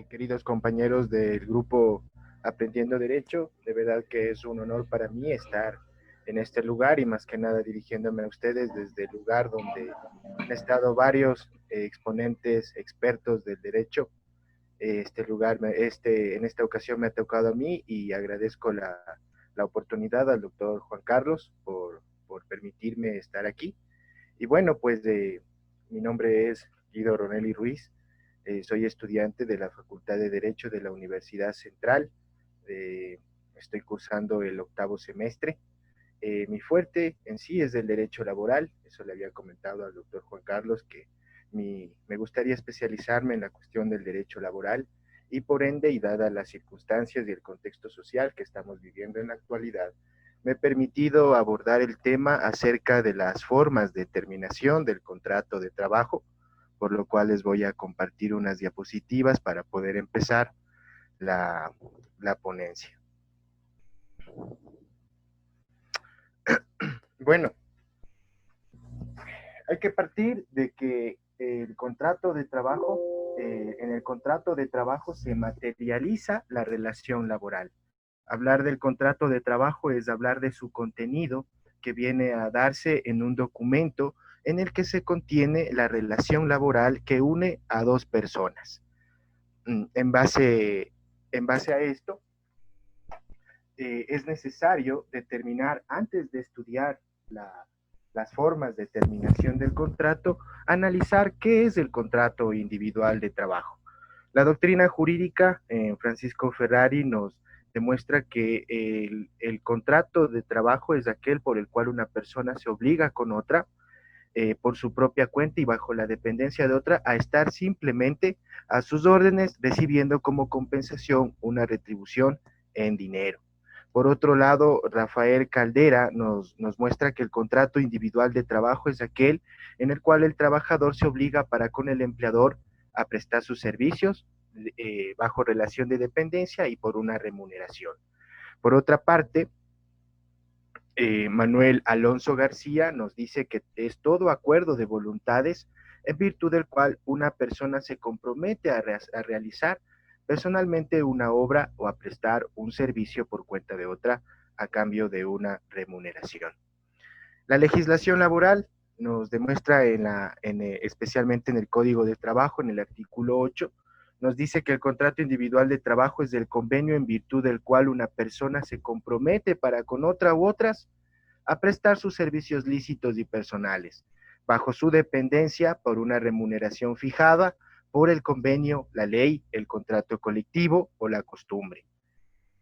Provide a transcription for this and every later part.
queridos compañeros del grupo Aprendiendo Derecho. De verdad que es un honor para mí estar en este lugar y más que nada dirigiéndome a ustedes desde el lugar donde han estado varios exponentes, expertos del derecho. Este lugar, en esta ocasión me ha tocado a mí y agradezco la oportunidad al doctor Juan Carlos por permitirme estar aquí. Y bueno, pues mi nombre es Guido Ronelli Ruiz, soy estudiante de la Facultad de Derecho de la Universidad Central, eh, estoy cursando el octavo semestre. Mi fuerte en sí es el derecho laboral, eso le había comentado al doctor Juan Carlos, que me gustaría especializarme en la cuestión del derecho laboral y por ende, y dadas las circunstancias y el contexto social que estamos viviendo en la actualidad, me he permitido abordar el tema acerca de las formas de terminación del contrato de trabajo, por lo cual les voy a compartir unas diapositivas para poder empezar la, la ponencia. Bueno, hay que partir de que el contrato de trabajo, en el contrato de trabajo se materializa la relación laboral. Hablar del contrato de trabajo es hablar de su contenido que viene a darse en un documento en el que se contiene la relación laboral que une a dos personas. En base a esto, es necesario determinar, antes de estudiar las formas de terminación del contrato, analizar qué es el contrato individual de trabajo. La doctrina jurídica, Francisco Ferrari nos demuestra que el contrato de trabajo es aquel por el cual una persona se obliga con otra, por su propia cuenta y bajo la dependencia de otra, a estar simplemente a sus órdenes, recibiendo como compensación una retribución en dinero. Por otro lado, Rafael Caldera nos muestra que el contrato individual de trabajo es aquel en el cual el trabajador se obliga para con el empleador a prestar sus servicios bajo relación de dependencia y por una remuneración. Por otra parte, Manuel Alonso García nos dice que es todo acuerdo de voluntades en virtud del cual una persona se compromete a realizar personalmente una obra o a prestar un servicio por cuenta de otra a cambio de una remuneración. La legislación laboral nos demuestra especialmente en el Código de Trabajo, en el artículo 8, nos dice que el contrato individual de trabajo es el convenio en virtud del cual una persona se compromete para con otra u otras a prestar sus servicios lícitos y personales, bajo su dependencia por una remuneración fijada por el convenio, la ley, el contrato colectivo o la costumbre.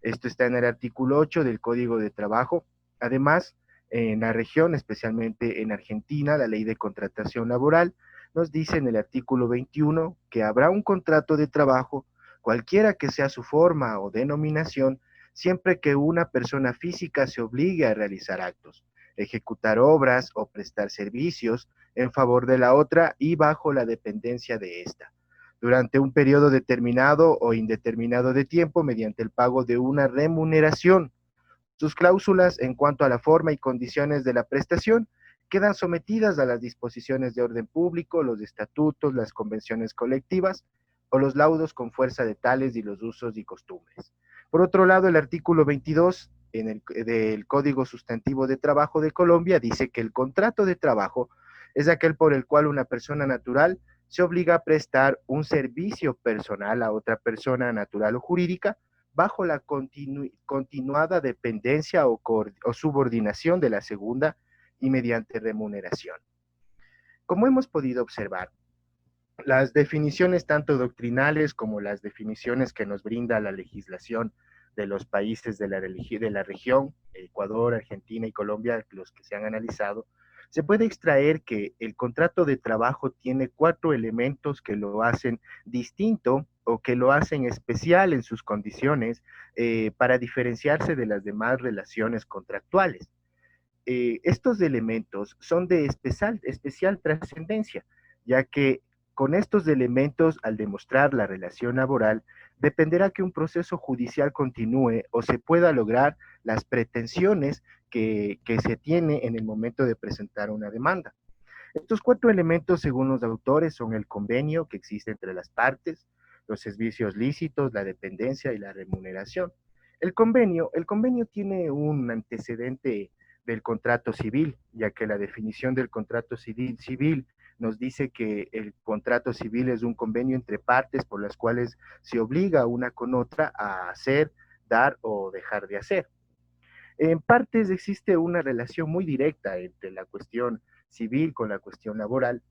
Esto está en el artículo 8 del Código de Trabajo. Además, en la región, especialmente en Argentina, la ley de contratación laboral nos dice en el artículo 21 que habrá un contrato de trabajo, cualquiera que sea su forma o denominación, siempre que una persona física se obligue a realizar actos, ejecutar obras o prestar servicios en favor de la otra y bajo la dependencia de ésta durante un periodo determinado o indeterminado de tiempo mediante el pago de una remuneración. Sus cláusulas en cuanto a la forma y condiciones de la prestación quedan sometidas a las disposiciones de orden público, los estatutos, las convenciones colectivas o los laudos con fuerza de tales y los usos y costumbres. Por otro lado, el artículo 22 del Código Sustantivo de Trabajo de Colombia dice que el contrato de trabajo es aquel por el cual una persona natural se obliga a prestar un servicio personal a otra persona natural o jurídica bajo la continuada dependencia o subordinación de la segunda y mediante remuneración. Como hemos podido observar, las definiciones tanto doctrinales como las definiciones que nos brinda la legislación de los países de la región, Ecuador, Argentina y Colombia, los que se han analizado, se puede extraer que el contrato de trabajo tiene 4 elementos que lo hacen distinto o que lo hacen especial en sus condiciones para diferenciarse de las demás relaciones contractuales. Estos elementos son de especial trascendencia, ya que con estos elementos, al demostrar la relación laboral, dependerá que un proceso judicial continúe o se pueda lograr las pretensiones que se tiene en el momento de presentar una demanda. Estos 4 elementos, según los autores, son el convenio que existe entre las partes, los servicios lícitos, la dependencia y la remuneración. El convenio tiene un antecedente del contrato civil, ya que la definición del contrato civil nos dice que el contrato civil es un convenio entre partes por las cuales se obliga una con otra a hacer, dar o dejar de hacer. En partes existe una relación muy directa entre la cuestión civil con la cuestión laboral,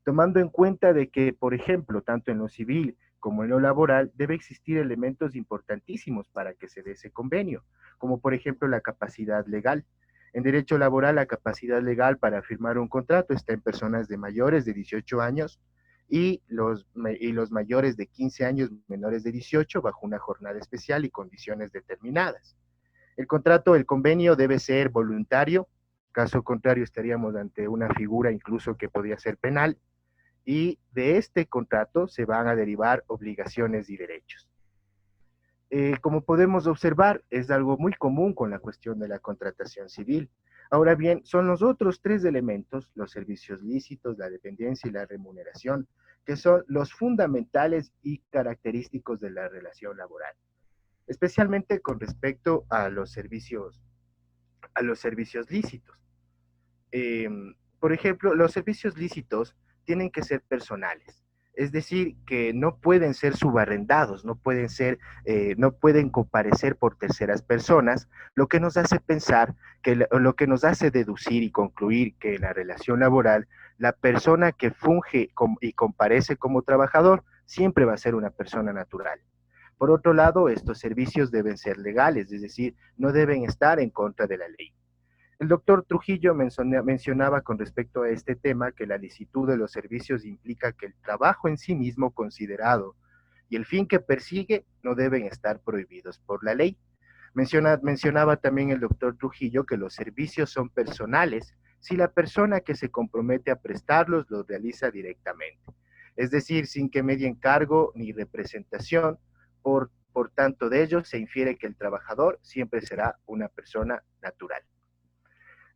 tomando en cuenta de que, por ejemplo, tanto en lo civil como en lo laboral debe existir elementos importantísimos para que se dé ese convenio, como por ejemplo la capacidad legal. En derecho laboral, la capacidad legal para firmar un contrato está en personas de mayores de 18 años y los mayores de 15 años menores de 18 bajo una jornada especial y condiciones determinadas. El convenio debe ser voluntario, caso contrario estaríamos ante una figura incluso que podría ser penal, y de este contrato se van a derivar obligaciones y derechos. Como podemos observar, es algo muy común con la cuestión de la contratación civil. Ahora bien, son los otros tres elementos, los servicios lícitos, la dependencia y la remuneración, que son los fundamentales y característicos de la relación laboral, especialmente con respecto a los servicios lícitos. Eh, por ejemplo, los servicios lícitos tienen que ser personales, es decir, que no pueden ser subarrendados, no pueden comparecer por terceras personas, lo que nos hace pensar lo que nos hace deducir y concluir que en la relación laboral, la persona que funge y comparece como trabajador siempre va a ser una persona natural. Por otro lado, estos servicios deben ser legales, es decir, no deben estar en contra de la ley. El doctor Trujillo mencionaba con respecto a este tema que la licitud de los servicios implica que el trabajo en sí mismo considerado y el fin que persigue no deben estar prohibidos por la ley. Mencionaba también el doctor Trujillo que los servicios son personales si la persona que se compromete a prestarlos los realiza directamente, es decir, sin que medie encargo ni representación. Por tanto, de ello se infiere que el trabajador siempre será una persona natural.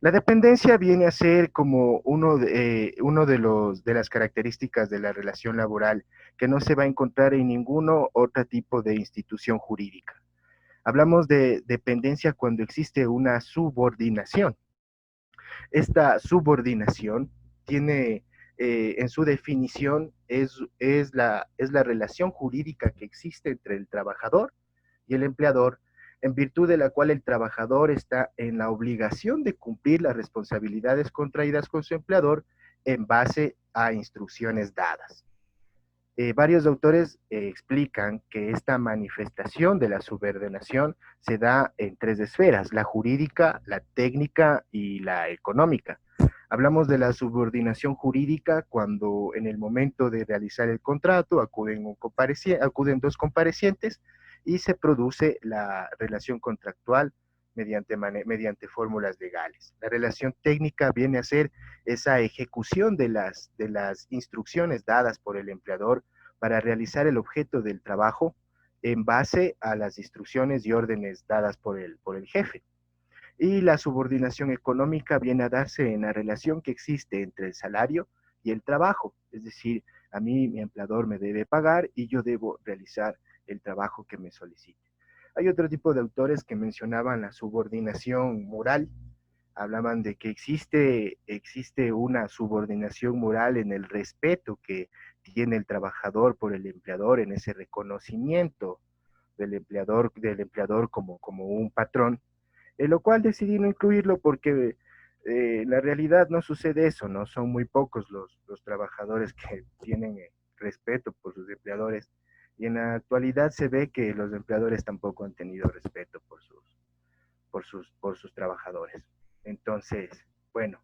La dependencia viene a ser como de las características de la relación laboral que no se va a encontrar en ninguno otro tipo de institución jurídica. Hablamos de dependencia cuando existe una subordinación. Esta subordinación tiene en su definición es la relación jurídica que existe entre el trabajador y el empleador, en virtud de la cual el trabajador está en la obligación de cumplir las responsabilidades contraídas con su empleador en base a instrucciones dadas. Varios autores explican que esta manifestación de la subordinación se da en tres esferas: la jurídica, la técnica y la económica. Hablamos de la subordinación jurídica cuando en el momento de realizar el contrato acuden dos comparecientes y se produce la relación contractual mediante fórmulas legales. La relación técnica viene a ser esa ejecución de las instrucciones dadas por el empleador para realizar el objeto del trabajo en base a las instrucciones y órdenes dadas por el jefe. Y la subordinación económica viene a darse en la relación que existe entre el salario y el trabajo, es decir, a mí mi empleador me debe pagar y yo debo realizar el trabajo que me solicite. Hay otro tipo de autores que mencionaban la subordinación moral, hablaban de que existe una subordinación moral en el respeto que tiene el trabajador por el empleador, en ese reconocimiento del empleador como un patrón, en lo cual decidí no incluirlo porque en la realidad no sucede eso, ¿no? Son muy pocos los trabajadores que tienen respeto por sus empleadores, y en la actualidad se ve que los empleadores tampoco han tenido respeto por sus trabajadores. Entonces, bueno,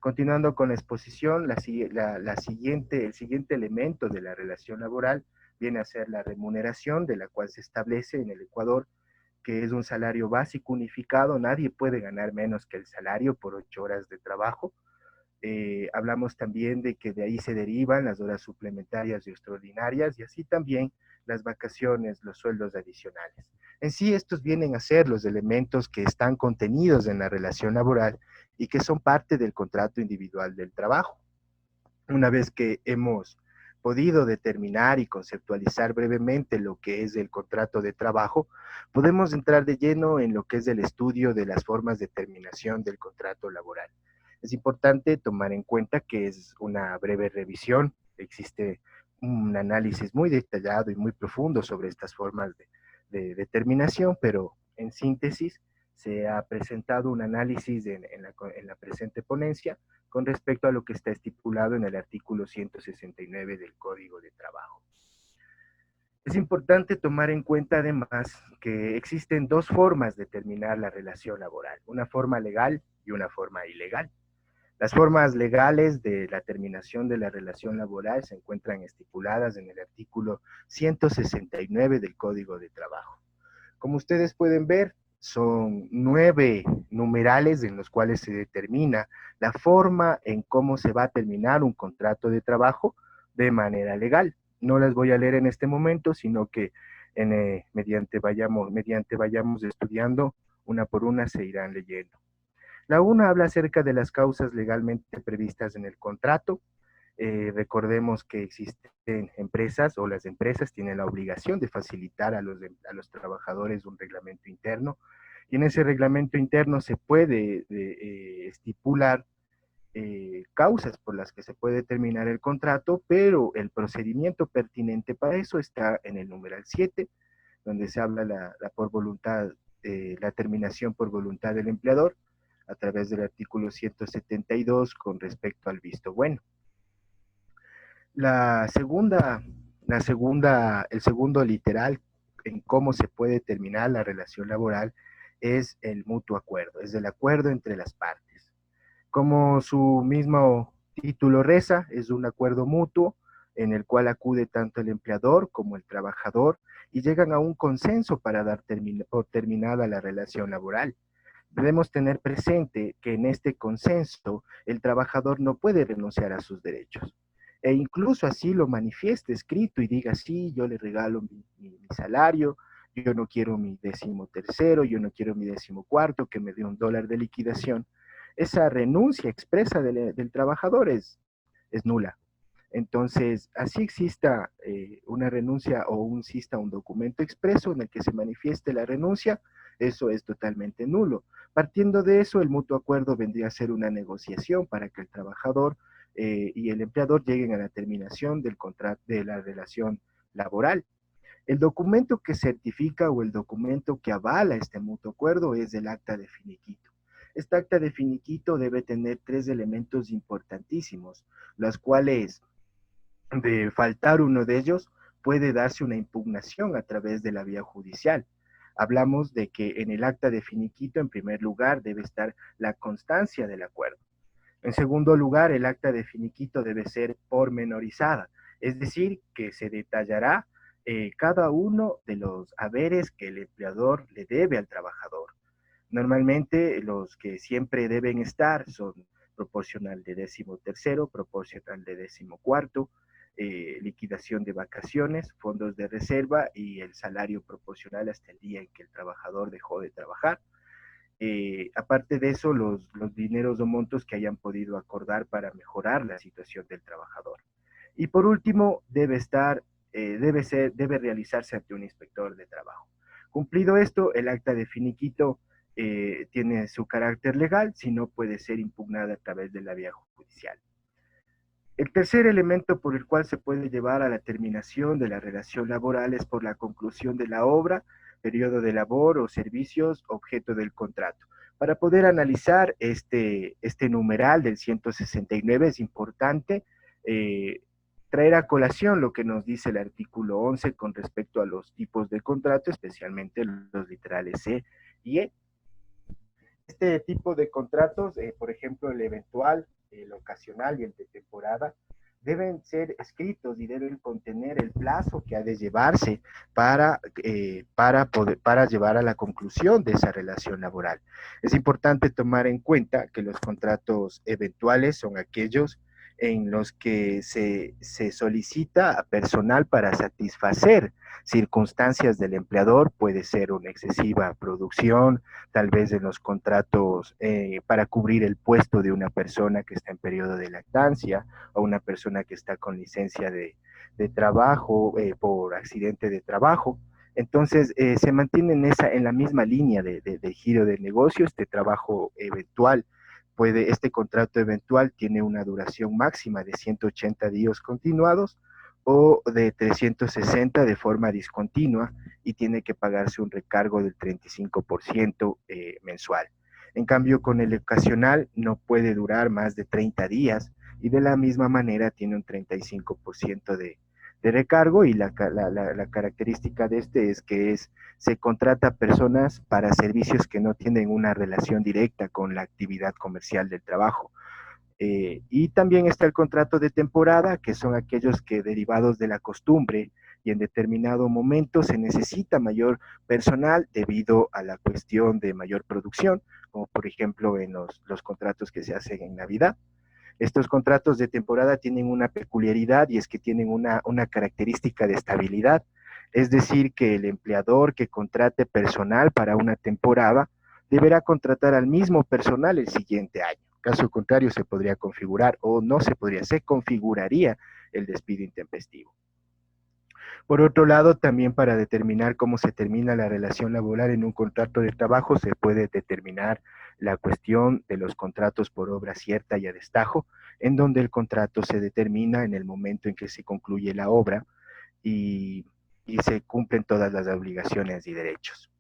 continuando con la exposición, el siguiente elemento de la relación laboral viene a ser la remuneración, de la cual se establece en el Ecuador que es un salario básico unificado. Nadie puede ganar menos que el salario por 8 horas de trabajo. Hablamos también de que de ahí se derivan las horas suplementarias y extraordinarias, y así también las vacaciones, los sueldos adicionales. En sí, estos vienen a ser los elementos que están contenidos en la relación laboral y que son parte del contrato individual del trabajo. Una vez que hemos podido determinar y conceptualizar brevemente lo que es el contrato de trabajo, podemos entrar de lleno en lo que es el estudio de las formas de terminación del contrato laboral. Es importante tomar en cuenta que es una breve revisión, existe un análisis muy detallado y muy profundo sobre estas formas de determinación, pero en síntesis se ha presentado un análisis en la presente ponencia con respecto a lo que está estipulado en el artículo 169 del Código de Trabajo. Es importante tomar en cuenta además que existen dos formas de terminar la relación laboral, una forma legal y una forma ilegal. Las formas legales de la terminación de la relación laboral se encuentran estipuladas en el artículo 169 del Código de Trabajo. Como ustedes pueden ver, son 9 numerales en los cuales se determina la forma en cómo se va a terminar un contrato de trabajo de manera legal. No las voy a leer en este momento, sino que mediante vayamos estudiando una por una se irán leyendo. La una habla acerca de las causas legalmente previstas en el contrato. Recordemos que existen empresas o las empresas tienen la obligación de facilitar a los trabajadores un reglamento interno y en ese reglamento interno se puede estipular causas por las que se puede terminar el contrato, pero el procedimiento pertinente para eso está en el numeral 7, donde se habla por voluntad, la terminación por voluntad del empleador a través del artículo 172 con respecto al visto bueno. El segundo literal en cómo se puede terminar la relación laboral es el mutuo acuerdo, es el acuerdo entre las partes. Como su mismo título reza, es un acuerdo mutuo en el cual acude tanto el empleador como el trabajador y llegan a un consenso para dar por terminada la relación laboral. Debemos tener presente que en este consenso el trabajador no puede renunciar a sus derechos. E incluso así lo manifieste escrito y diga, sí, yo le regalo mi salario, yo no quiero mi 13º, yo no quiero mi 14º, que me dé $1 de liquidación. Esa renuncia expresa del trabajador es nula. Entonces, así exista una renuncia o exista un documento expreso en el que se manifieste la renuncia, eso es totalmente nulo. Partiendo de eso, el mutuo acuerdo vendría a ser una negociación para que el trabajador y el empleador lleguen a la terminación del contrato de la relación laboral. El documento que certifica o el documento que avala este mutuo acuerdo es el acta de finiquito. Esta acta de finiquito debe tener 3 elementos importantísimos, los cuales de faltar uno de ellos, puede darse una impugnación a través de la vía judicial. Hablamos de que en el acta de finiquito, en primer lugar, debe estar la constancia del acuerdo. En segundo lugar, el acta de finiquito debe ser pormenorizada, es decir, que se detallará cada uno de los haberes que el empleador le debe al trabajador. Normalmente los que siempre deben estar son proporcional de 13º, proporcional de 14º, liquidación de vacaciones, fondos de reserva y el salario proporcional hasta el día en que el trabajador dejó de trabajar. Aparte de eso, los dineros o montos que hayan podido acordar para mejorar la situación del trabajador. Y por último, debe realizarse ante un inspector de trabajo. Cumplido esto, el acta de finiquito tiene su carácter legal, si no puede ser impugnada a través de la vía judicial. El tercer elemento por el cual se puede llevar a la terminación de la relación laboral es por la conclusión de la obra, periodo de labor o servicios objeto del contrato. Para poder analizar este numeral del 169 es importante traer a colación lo que nos dice el artículo 11 con respecto a los tipos de contrato, especialmente los literales C y E. Este tipo de contratos, por ejemplo, el eventual, el ocasional y el de temporada, deben ser escritos y deben contener el plazo que ha de llevarse para llevar a la conclusión de esa relación laboral. Es importante tomar en cuenta que los contratos eventuales son aquellos en los que se solicita a personal para satisfacer circunstancias del empleador, puede ser una excesiva producción, tal vez en los contratos para cubrir el puesto de una persona que está en periodo de lactancia o una persona que está con licencia de trabajo por accidente de trabajo. Entonces, se mantiene en la misma línea de giro del negocio. Este trabajo eventual este contrato eventual tiene una duración máxima de 180 días continuados o de 360 de forma discontinua, y tiene que pagarse un recargo del 35% mensual. En cambio, con el ocasional no puede durar más de 30 días, y de la misma manera tiene un 35% de recargo, y la característica de este es que se contrata personas para servicios que no tienen una relación directa con la actividad comercial del trabajo. Y también está el contrato de temporada, que son aquellos que, derivados de la costumbre y en determinado momento, se necesita mayor personal debido a la cuestión de mayor producción, como por ejemplo en los contratos que se hacen en Navidad. Estos contratos de temporada tienen una peculiaridad, y es que tienen una característica de estabilidad. Es decir, que el empleador que contrate personal para una temporada deberá contratar al mismo personal el siguiente año. Caso contrario, se podría configurar, o no se podría, se configuraría el despido intempestivo. Por otro lado, también para determinar cómo se termina la relación laboral en un contrato de trabajo, se puede determinar la cuestión de los contratos por obra cierta y a destajo, en donde el contrato se determina en el momento en que se concluye la obra y, y se cumplen todas las obligaciones y derechos.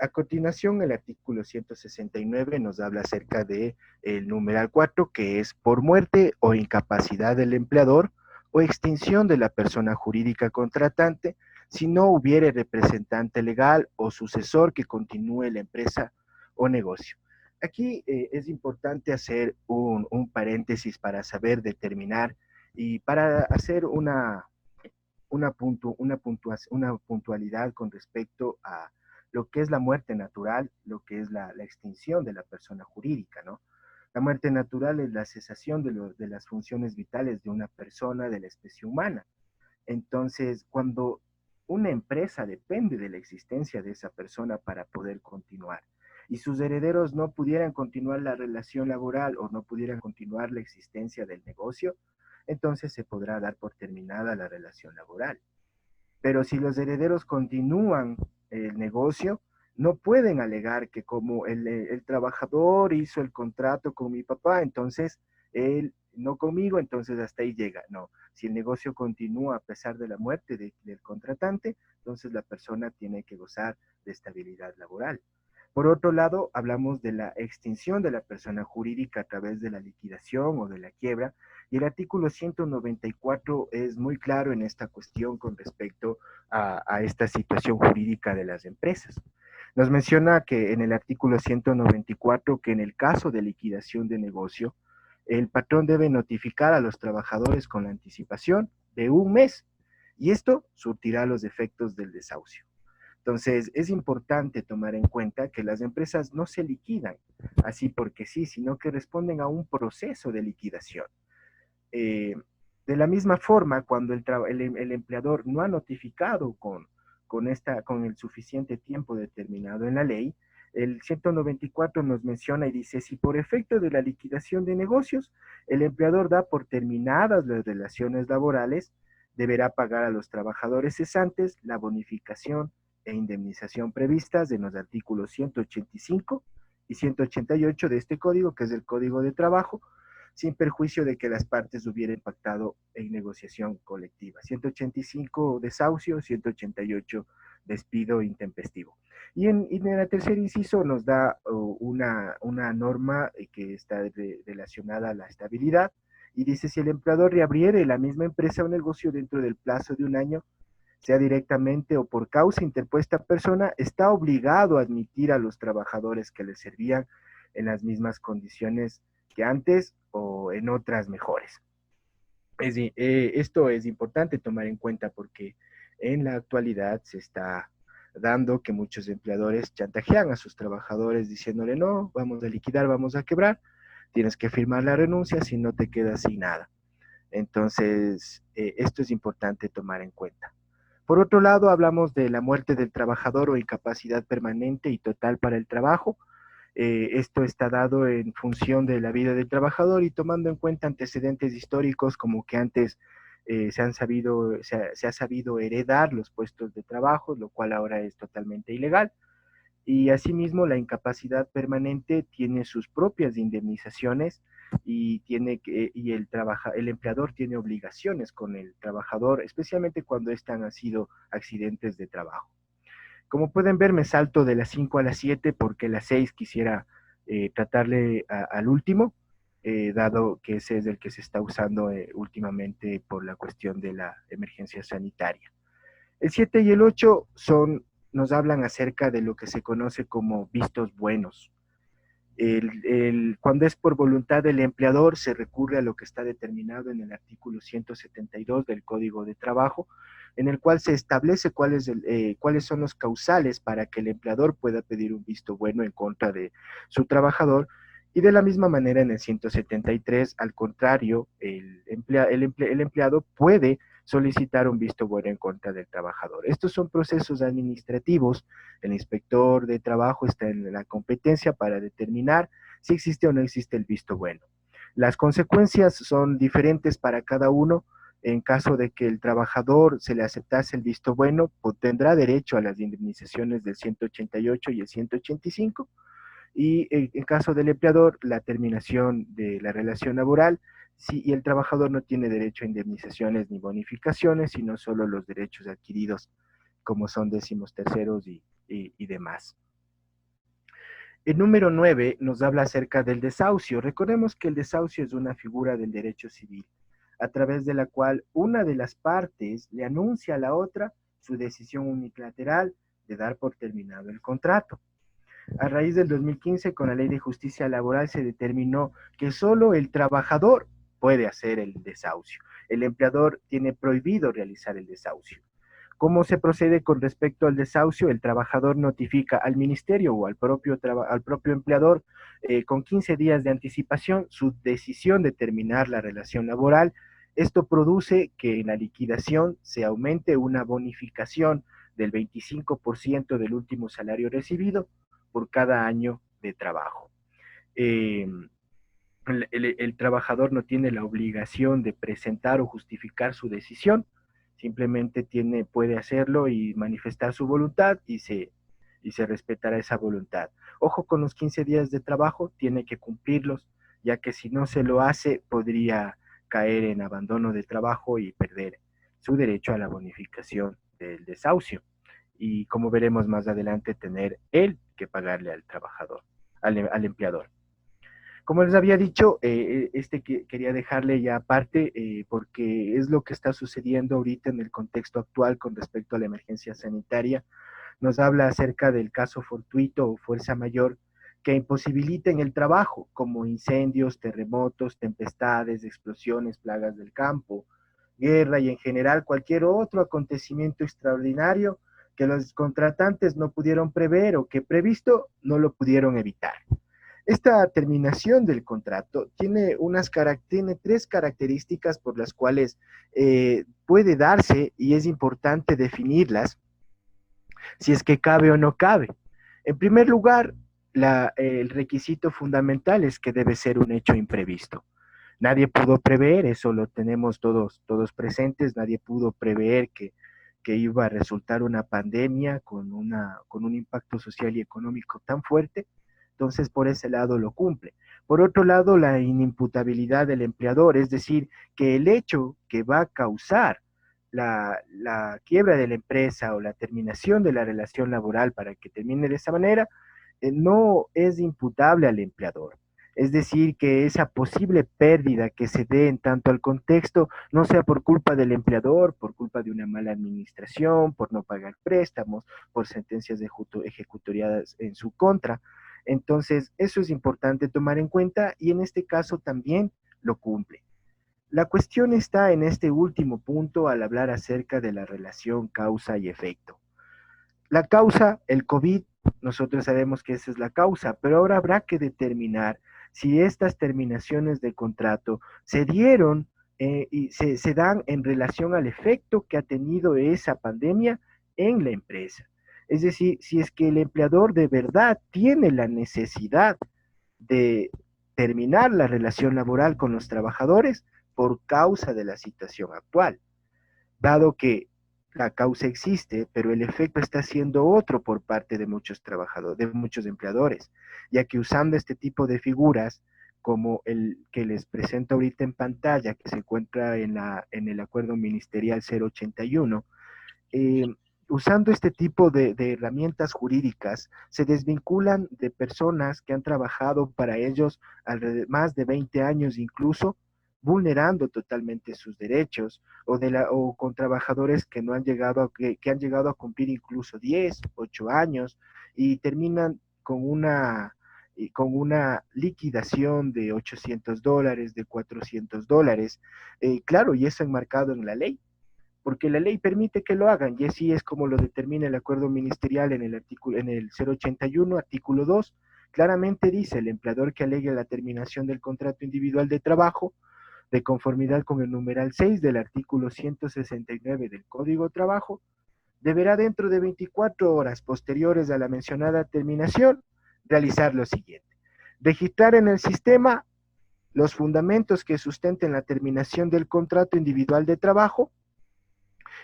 A continuación, el artículo 169 nos habla acerca de el numeral 4, que es por muerte o incapacidad del empleador o extinción de la persona jurídica contratante, si no hubiere representante legal o sucesor que continúe la empresa o negocio. Aquí es importante hacer un paréntesis para saber determinar y para hacer una puntualidad con respecto a lo que es la muerte natural, lo que es la extinción de la persona jurídica, ¿no? La muerte natural es la cesación de las funciones vitales de una persona, de la especie humana. Entonces, cuando una empresa depende de la existencia de esa persona para poder continuar, y sus herederos no pudieran continuar la relación laboral o no pudieran continuar la existencia del negocio, entonces se podrá dar por terminada la relación laboral. Pero si los herederos continúan el negocio, no pueden alegar que como el trabajador hizo el contrato con mi papá, entonces él no conmigo, entonces hasta ahí llega. No, si el negocio continúa a pesar de la muerte del contratante, entonces la persona tiene que gozar de estabilidad laboral. Por otro lado, hablamos de la extinción de la persona jurídica a través de la liquidación o de la quiebra, y el artículo 194 es muy claro en esta cuestión con respecto a esta situación jurídica de las empresas. Nos menciona que en el artículo 194 que en el caso de liquidación de negocio, el patrón debe notificar a los trabajadores con la anticipación de un mes, y esto surtirá los efectos del desahucio. Entonces, es importante tomar en cuenta que las empresas no se liquidan así porque sí, sino que responden a un proceso de liquidación. Eh, de la misma forma, cuando el empleador no ha notificado con el suficiente tiempo determinado en la ley, el 194 nos menciona y dice, si por efecto de la liquidación de negocios, el empleador da por terminadas las relaciones laborales, deberá pagar a los trabajadores cesantes la bonificación e indemnización previstas en los artículos 185 y 188 de este código, que es el Código de Trabajo, sin perjuicio de que las partes hubieran pactado en negociación colectiva. 185 desahucio, 188 despido intempestivo. Y en el tercer inciso nos da una norma que está relacionada a la estabilidad, y dice, si el empleador reabriere la misma empresa o negocio dentro del plazo de un año, sea directamente o por causa interpuesta persona, está obligado a admitir a los trabajadores que le servían en las mismas condiciones que antes o en otras mejores. Esto es importante tomar en cuenta porque en la actualidad se está dando que muchos empleadores chantajean a sus trabajadores diciéndole, no, vamos a liquidar, vamos a quebrar, tienes que firmar la renuncia, si no te quedas sin nada. Entonces, esto es importante tomar en cuenta. Por otro lado, hablamos de la muerte del trabajador o incapacidad permanente y total para el trabajo. Esto está dado en función de la vida del trabajador y tomando en cuenta antecedentes históricos como que antes se ha sabido heredar los puestos de trabajo, lo cual ahora es totalmente ilegal. Y asimismo, la incapacidad permanente tiene sus propias indemnizaciones y el empleador tiene obligaciones con el trabajador, especialmente cuando estos han sido accidentes de trabajo. Como pueden ver, me salto de las 5 a las 7 porque las 6 quisiera tratarle al último, dado que ese es el que se está usando últimamente por la cuestión de la emergencia sanitaria. El 7 y el 8 nos hablan acerca de lo que se conoce como vistos buenos. Cuando es por voluntad del empleador, se recurre a lo que está determinado en el artículo 172 del Código de Trabajo, en el cual se establece cuáles son los causales para que el empleador pueda pedir un visto bueno en contra de su trabajador. Y de la misma manera, en el 173, al contrario, el empleado puede solicitar un visto bueno en contra del trabajador. Estos son procesos administrativos. El inspector de trabajo está en la competencia para determinar si existe o no existe el visto bueno. Las consecuencias son diferentes para cada uno. En caso de que el trabajador se le aceptase el visto bueno, tendrá derecho a las indemnizaciones del 188 y el 185. Y en caso del empleador, la terminación de la relación laboral, y el trabajador no tiene derecho a indemnizaciones ni bonificaciones, sino solo los derechos adquiridos, como son décimos terceros y demás. El número 9 nos habla acerca del desahucio. Recordemos que el desahucio es una figura del derecho civil, a través de la cual una de las partes le anuncia a la otra su decisión unilateral de dar por terminado el contrato. A raíz del 2015, con la Ley de Justicia Laboral, se determinó que solo el trabajador puede hacer el desahucio. El empleador tiene prohibido realizar el desahucio. ¿Cómo se procede con respecto al desahucio? El trabajador notifica al ministerio o al propio empleador con 15 días de anticipación su decisión de terminar la relación laboral. Esto produce que en la liquidación se aumente una bonificación del 25% del último salario recibido por cada año de trabajo. El trabajador no tiene la obligación de presentar o justificar su decisión, simplemente puede hacerlo y manifestar su voluntad y se respetará esa voluntad. Ojo con los 15 días de trabajo, tiene que cumplirlos, ya que si no se lo hace podría caer en abandono de trabajo y perder su derecho a la bonificación del desahucio. Y como veremos más adelante, tener él que pagarle al trabajador, al empleador. Como les había dicho, quería dejarle ya aparte porque es lo que está sucediendo ahorita en el contexto actual con respecto a la emergencia sanitaria. Nos habla acerca del caso fortuito o fuerza mayor que imposibiliten el trabajo, como incendios, terremotos, tempestades, explosiones, plagas del campo, guerra y en general cualquier otro acontecimiento extraordinario que los contratantes no pudieron prever o que previsto no lo pudieron evitar. Esta terminación del contrato tiene tres características por las cuales puede darse y es importante definirlas si es que cabe o no cabe. En primer lugar, el requisito fundamental es que debe ser un hecho imprevisto. Nadie pudo prever, eso lo tenemos todos presentes, nadie pudo prever que iba a resultar una pandemia con un impacto social y económico tan fuerte. Entonces, por ese lado lo cumple. Por otro lado, la inimputabilidad del empleador, es decir, que el hecho que va a causar la quiebra de la empresa o la terminación de la relación laboral para que termine de esa manera, no es imputable al empleador. Es decir, que esa posible pérdida que se dé en tanto al contexto no sea por culpa del empleador, por culpa de una mala administración, por no pagar préstamos, por sentencias ejecutoriadas en su contra. Entonces, eso es importante tomar en cuenta y en este caso también lo cumple. La cuestión está en este último punto al hablar acerca de la relación causa y efecto. La causa, el COVID, nosotros sabemos que esa es la causa, pero ahora habrá que determinar si estas terminaciones de contrato se dieron y se dan en relación al efecto que ha tenido esa pandemia en la empresa. Es decir, si es que el empleador de verdad tiene la necesidad de terminar la relación laboral con los trabajadores, por causa de la situación actual, dado que la causa existe, pero el efecto está siendo otro por parte de muchos trabajadores, de muchos empleadores, ya que usando este tipo de figuras, como el que les presento ahorita en pantalla, que se encuentra en el acuerdo ministerial 081, eh, usando este tipo de herramientas jurídicas, se desvinculan de personas que han trabajado para ellos más de 20 años incluso, vulnerando totalmente sus derechos, o con trabajadores que no han llegado que han llegado a cumplir incluso 10, 8 años y terminan con una liquidación de $800, de $400, claro, y eso enmarcado en la ley, porque la ley permite que lo hagan, y así es como lo determina el acuerdo ministerial en el 081, artículo 2, claramente dice: el empleador que alegue la terminación del contrato individual de trabajo, de conformidad con el numeral 6 del artículo 169 del Código de Trabajo, deberá dentro de 24 horas posteriores a la mencionada terminación realizar lo siguiente: registrar en el sistema los fundamentos que sustenten la terminación del contrato individual de trabajo,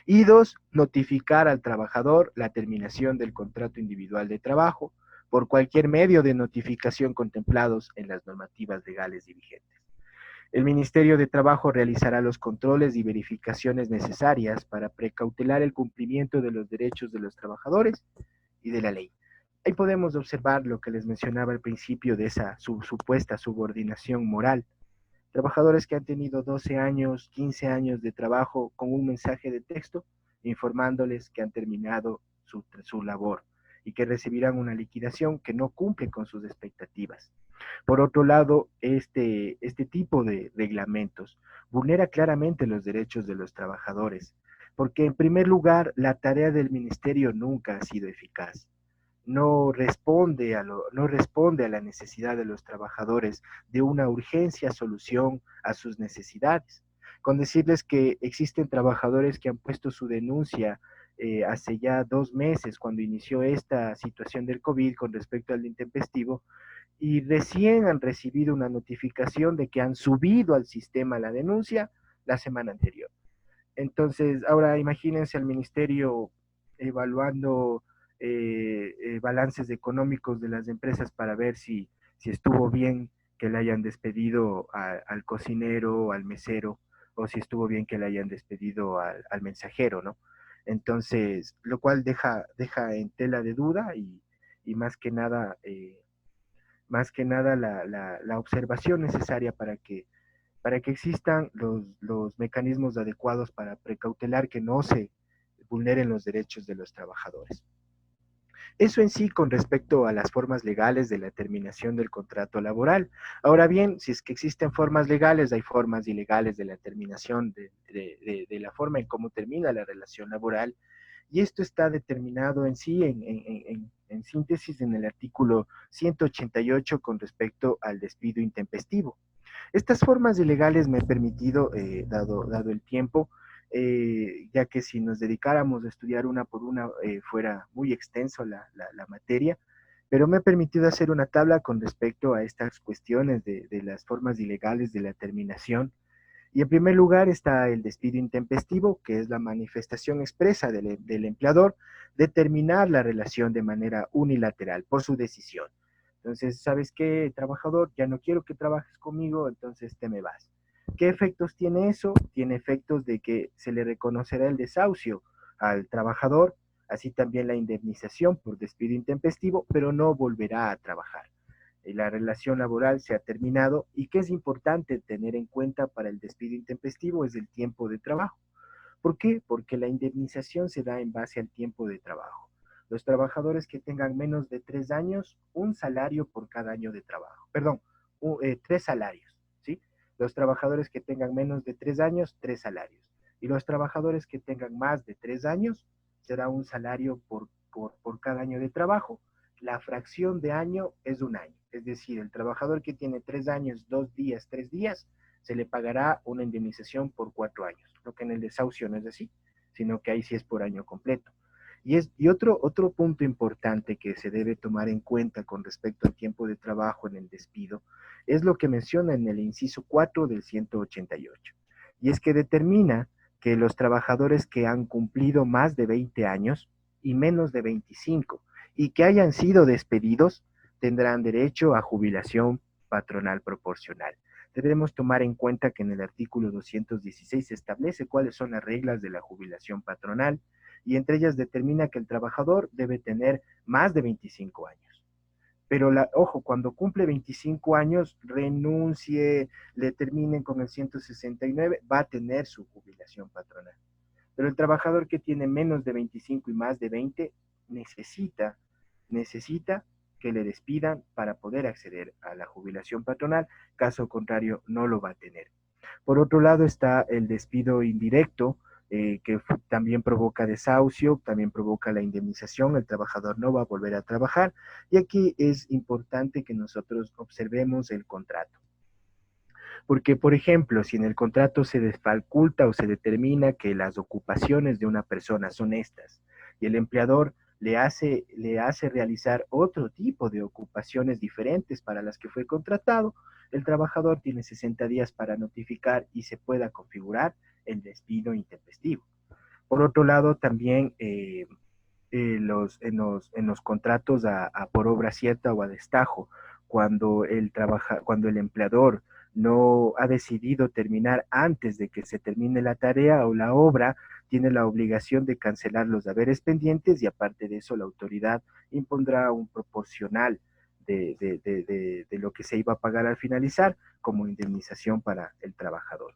y dos, notificar al trabajador la terminación del contrato individual de trabajo por cualquier medio de notificación contemplados en las normativas legales y vigentes. El Ministerio de Trabajo realizará los controles y verificaciones necesarias para precautelar el cumplimiento de los derechos de los trabajadores y de la ley. Ahí podemos observar lo que les mencionaba al principio de esa supuesta subordinación moral. Trabajadores que han tenido 12 años, 15 años de trabajo con un mensaje de texto informándoles que han terminado su labor y que recibirán una liquidación que no cumple con sus expectativas. Por otro lado, este tipo de reglamentos vulnera claramente los derechos de los trabajadores, porque en primer lugar, la tarea del ministerio nunca ha sido eficaz. No responde a la necesidad de los trabajadores de una urgencia solución a sus necesidades. Con decirles que existen trabajadores que han puesto su denuncia hace ya 2 meses, cuando inició esta situación del COVID con respecto al intempestivo, y recién han recibido una notificación de que han subido al sistema la denuncia la semana anterior. Entonces, ahora imagínense al ministerio evaluando balances económicos de las empresas para ver si estuvo bien que le hayan despedido al cocinero, al mesero, o si estuvo bien que le hayan despedido al mensajero, ¿no? Entonces, lo cual deja en tela de duda, y más que nada la observación necesaria para que existan los mecanismos adecuados para precautelar que no se vulneren los derechos de los trabajadores. Eso en sí con respecto a las formas legales de la terminación del contrato laboral. Ahora bien, si es que existen formas legales, hay formas ilegales de la terminación de la forma en cómo termina la relación laboral, y esto está determinado en sí, en síntesis, en el artículo 188 con respecto al despido intempestivo. Estas formas ilegales me han permitido, dado el tiempo, ya que si nos dedicáramos a estudiar una por una, fuera muy extenso la materia, pero me ha permitido hacer una tabla con respecto a estas cuestiones de las formas ilegales de la terminación. Y en primer lugar está el despido intempestivo, que es la manifestación expresa del empleador de terminar la relación de manera unilateral por su decisión. Entonces, ¿sabes qué, trabajador? Ya no quiero que trabajes conmigo, entonces te me vas. ¿Qué efectos tiene eso? Tiene efectos de que se le reconocerá el desahucio al trabajador, así también la indemnización por despido intempestivo, pero no volverá a trabajar. La relación laboral se ha terminado, y que es importante tener en cuenta para el despido intempestivo es el tiempo de trabajo. ¿Por qué? Porque la indemnización se da en base al tiempo de trabajo. Los trabajadores que tengan menos de 3 años, un salario por cada año de trabajo. Perdón, 3 salarios, ¿sí? Los trabajadores que tengan menos de 3 años, 3 salarios. Y los trabajadores que tengan más de 3 años, será un salario por cada año de trabajo. La fracción de año es un año. Es decir, el trabajador que tiene 3 años, 2 días, 3 días, se le pagará una indemnización por 4 años. Lo que en el desahucio no es así, sino que ahí sí es por año completo. Y otro punto importante que se debe tomar en cuenta con respecto al tiempo de trabajo en el despido es lo que menciona en el inciso 4 del 188. y es que determina que los trabajadores que han cumplido más de 20 años y menos de 25 y que hayan sido despedidos tendrán derecho a jubilación patronal proporcional. Debemos tomar en cuenta que en el artículo 216 se establece cuáles son las reglas de la jubilación patronal y entre ellas determina que el trabajador debe tener más de 25 años. Pero ojo, cuando cumple 25 años, renuncie, le terminen con el 169, va a tener su jubilación patronal. Pero el trabajador que tiene menos de 25 y más de 20 necesita que le despidan para poder acceder a la jubilación patronal, caso contrario no lo va a tener. Por otro lado está el despido indirecto, que también provoca desahucio, también provoca la indemnización, el trabajador no va a volver a trabajar y aquí es importante que nosotros observemos el contrato. Porque, por ejemplo, si en el contrato se desfaculta o se determina que las ocupaciones de una persona son estas y el empleador le hace realizar otro tipo de ocupaciones diferentes para las que fue contratado, el trabajador tiene 60 días para notificar y se pueda configurar el despido intempestivo. Por otro lado, también en los contratos por obra cierta o a destajo, cuando el empleador no ha decidido terminar antes de que se termine la tarea o la obra, tiene la obligación de cancelar los haberes pendientes y aparte de eso la autoridad impondrá un proporcional de lo que se iba a pagar al finalizar como indemnización para el trabajador.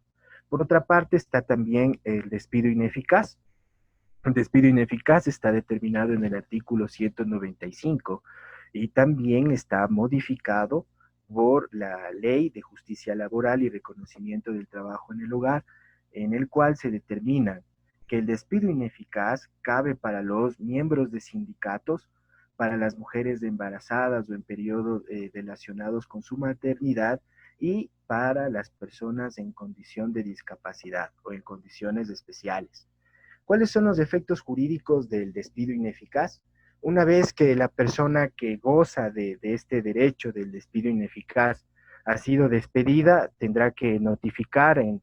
Por otra parte está también el despido ineficaz. El despido ineficaz está determinado en el artículo 195 y también está modificado por la Ley de Justicia Laboral y Reconocimiento del Trabajo en el Hogar, en el cual se determina que el despido ineficaz cabe para los miembros de sindicatos, para las mujeres embarazadas o en periodos relacionados con su maternidad y para las personas en condición de discapacidad o en condiciones especiales. ¿Cuáles son los efectos jurídicos del despido ineficaz? Una vez que la persona que goza de este derecho del despido ineficaz ha sido despedida, tendrá que notificar en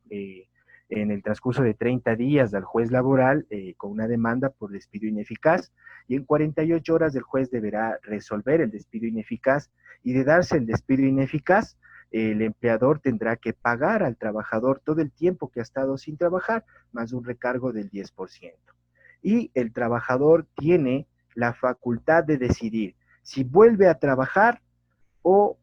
el transcurso de 30 días al juez laboral con una demanda por despido ineficaz y en 48 horas el juez deberá resolver el despido ineficaz y de darse el despido ineficaz, el empleador tendrá que pagar al trabajador todo el tiempo que ha estado sin trabajar, más un recargo del 10%. Y el trabajador tiene la facultad de decidir si vuelve a trabajar o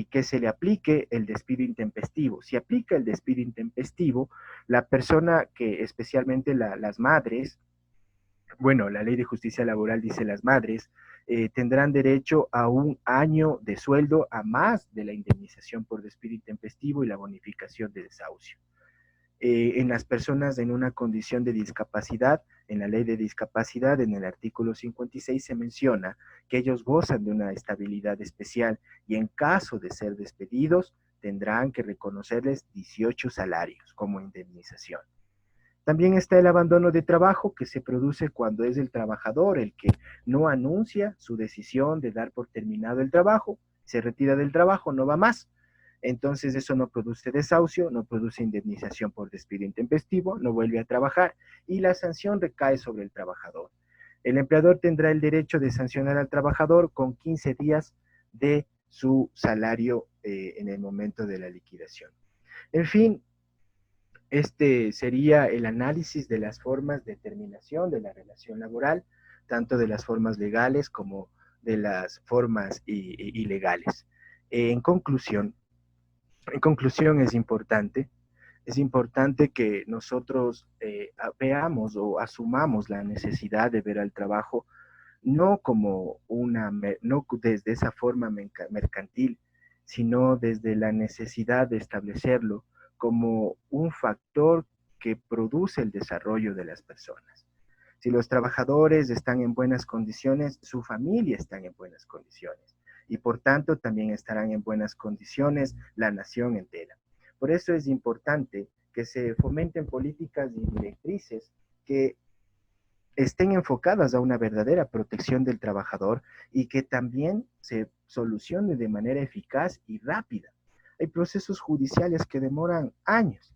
que se le aplique el despido intempestivo. Si aplica el despido intempestivo, la persona que especialmente las madres, bueno, la ley de justicia laboral dice las madres, tendrán derecho a un año de sueldo a más de la indemnización por despido intempestivo y la bonificación de desahucio. En las personas en una condición de discapacidad, en la ley de discapacidad, en el artículo 56 se menciona que ellos gozan de una estabilidad especial y en caso de ser despedidos tendrán que reconocerles 18 salarios como indemnización. También está el abandono de trabajo que se produce cuando es el trabajador el que no anuncia su decisión de dar por terminado el trabajo, se retira del trabajo, no va más. Entonces eso no produce desahucio, no produce indemnización por despido intempestivo, no vuelve a trabajar y la sanción recae sobre el trabajador. El empleador tendrá el derecho de sancionar al trabajador con 15 días de su salario en el momento de la liquidación. En fin, este sería el análisis de las formas de terminación de la relación laboral, tanto de las formas legales como de las formas ilegales. En conclusión, es importante que nosotros veamos o asumamos la necesidad de ver al trabajo no como no desde esa forma mercantil, sino desde la necesidad de establecerlo como un factor que produce el desarrollo de las personas. Si los trabajadores están en buenas condiciones, su familia está en buenas condiciones y por tanto también estarán en buenas condiciones la nación entera. Por eso es importante que se fomenten políticas y directrices que estén enfocadas a una verdadera protección del trabajador y que también se solucione de manera eficaz y rápida. Hay procesos judiciales que demoran años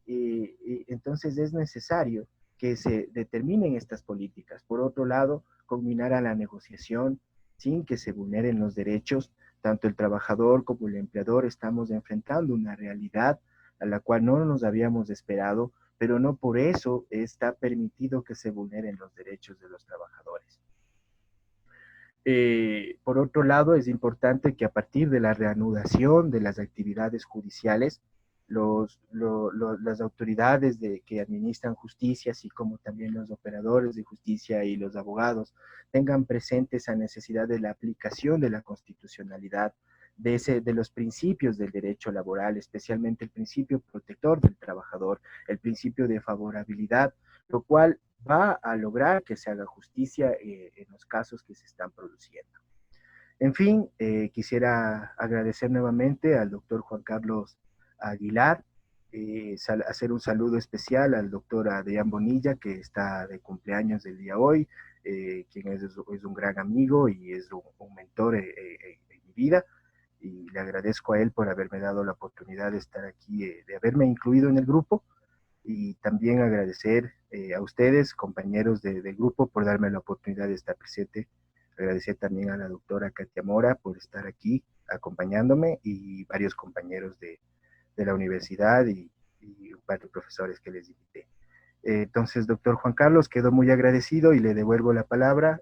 entonces es necesario que se determinen estas políticas. Por otro lado, combinar a la negociación sin que se vulneren los derechos. Tanto el trabajador como el empleador estamos enfrentando una realidad a la cual no nos habíamos esperado, pero no por eso está permitido que se vulneren los derechos de los trabajadores. Por otro lado, es importante que a partir de la reanudación de las actividades judiciales, las autoridades que administran justicia, así como también los operadores de justicia y los abogados, tengan presente esa necesidad de la aplicación de la constitucionalidad, de los principios del derecho laboral, especialmente el principio protector del trabajador, el principio de favorabilidad, lo cual va a lograr que se haga justicia en los casos que se están produciendo. En fin, quisiera agradecer nuevamente al doctor Juan Carlos Aguilar, hacer un saludo especial al doctor Adrián Bonilla, que está de cumpleaños el día hoy, quien es un gran amigo y es un mentor en mi vida, y le agradezco a él por haberme dado la oportunidad de estar aquí, de haberme incluido en el grupo, y también agradecer a ustedes, compañeros del grupo, por darme la oportunidad de estar presente. Agradecer también a la doctora Katia Mora por estar aquí acompañándome y varios compañeros de la universidad y un par de profesores que les invité. Entonces, doctor Juan Carlos, quedo muy agradecido y le devuelvo la palabra.